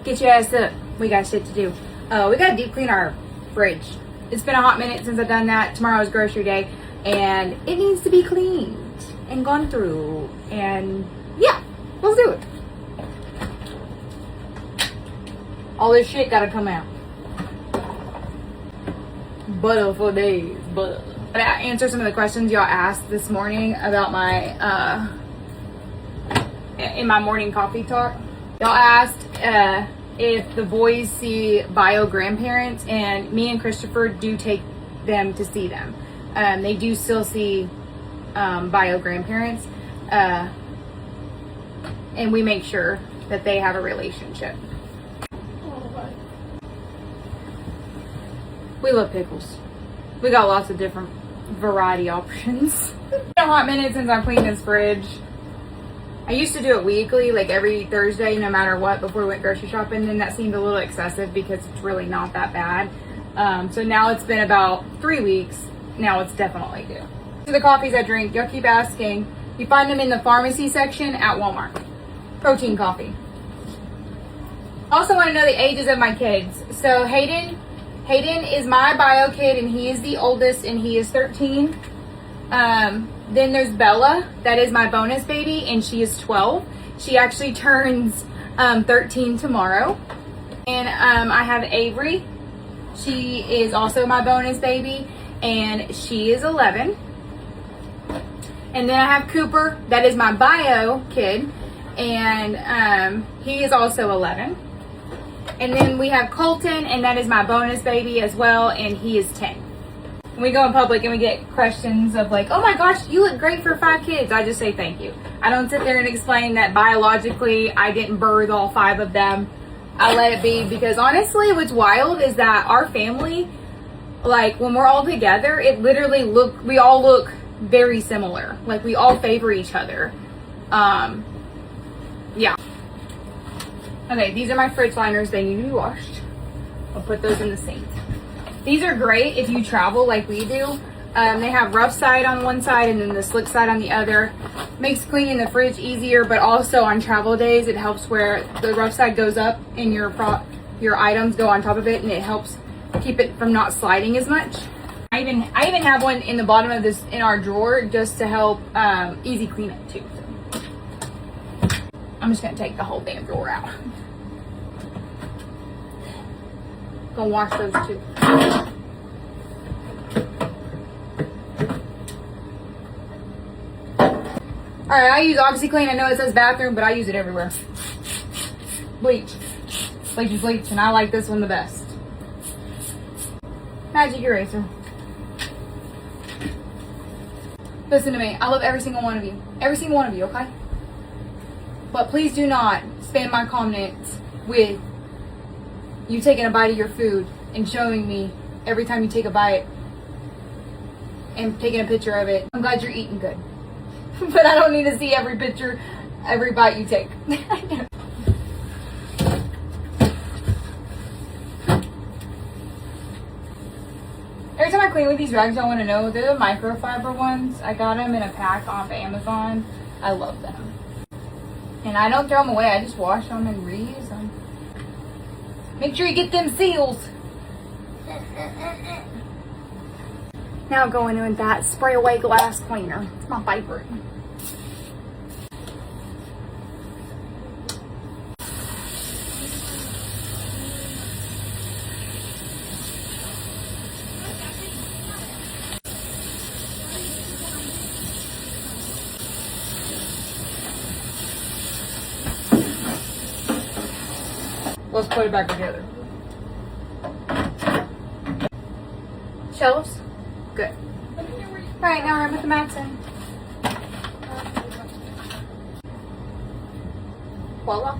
Get your ass up. We got shit to do. We gotta deep clean our fridge. It's been a hot minute since I've done that. Tomorrow is grocery day and it needs to be cleaned and gone through. And yeah, let's do it. All this shit gotta come out. Butter for days, butter. I answer some of the questions y'all asked this morning about my in my morning coffee talk. Y'all asked if the boys see bio grandparents, and me and Christopher do take them to see them. They do still see bio grandparents, and we make sure that they have a relationship. We love pickles. We got lots of different variety options. It's been a hot minute since I cleaned this fridge. I used to do it weekly, like every Thursday, no matter what, before we went grocery shopping, and that seemed a little excessive because it's really not that bad. So now it's been about 3 weeks. Now it's definitely due. So the coffees I drink, y'all keep asking. You find them in the pharmacy section at Walmart. Protein coffee. Also want to know the ages of my kids. So Hayden is my bio kid, and he is the oldest, and he is 13. Then there's Bella, that is my bonus baby, and she is 12. She actually turns 13 tomorrow. And I have Avery. She is also my bonus baby, and she is 11. And then I have Cooper, that is my bio kid, and he is also 11. And then we have Colton, and that is my bonus baby as well, and he is 10. When we go in public and we get questions of like, oh my gosh, you look great for 5 kids, I just say thank you. I don't sit there and explain that biologically I didn't birth all 5 of them. I let it be, because honestly what's wild is that our family, like when we're all together, it literally we all look very similar. Like we all favor each other. Yeah. Okay, these are my fridge liners. They need to be washed. I'll put those in the sink. These are great if you travel like we do. They have rough side on one side and then the slick side on the other. Makes cleaning the fridge easier, but also on travel days, it helps where the rough side goes up and your items go on top of it, and it helps keep it from not sliding as much. I even have one in the bottom of this in our drawer just to help easy clean it too. So I'm just gonna take the whole damn drawer out. Gonna wash those too. Alright, I use OxyClean. I know it says bathroom, but I use it everywhere. Bleach. Bleach is bleach, and I like this one the best. Magic eraser. Listen to me. I love every single one of you. Every single one of you, okay? But please do not spam my comments with you taking a bite of your food and showing me every time you take a bite and taking a picture of it. I'm glad you're eating good. But I don't need to see every picture, every bite you take. Every time I clean with these rags, I want to know, they're the microfiber ones. I got them in a pack off Amazon. I love them. And I don't throw them away. I just wash them and reuse them. Make sure you get them seals. Now go in with that spray away glass cleaner. It's my favorite. Let's put it back together. Shelves? Good. Alright, now we're gonna put the mats in. Voila.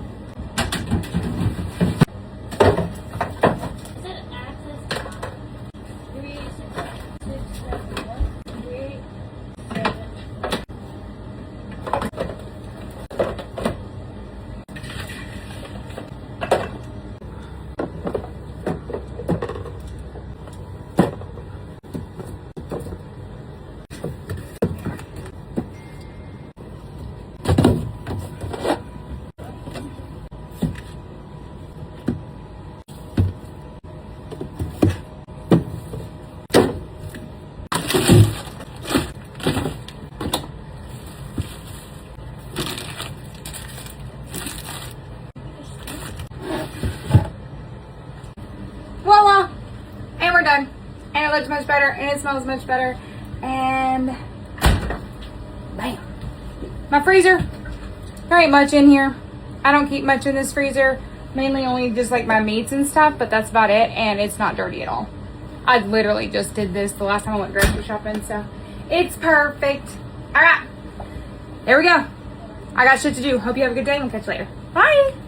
looks much better and it smells much better. And bam. My freezer, there ain't much in here. I don't keep much in this freezer. Mainly only just like my meats and stuff, but that's about it. And it's not dirty at all. I literally just did this the last time I went grocery shopping, so it's perfect. All right, there we go. I got shit to do. Hope you have a good day and we'll catch you later. Bye.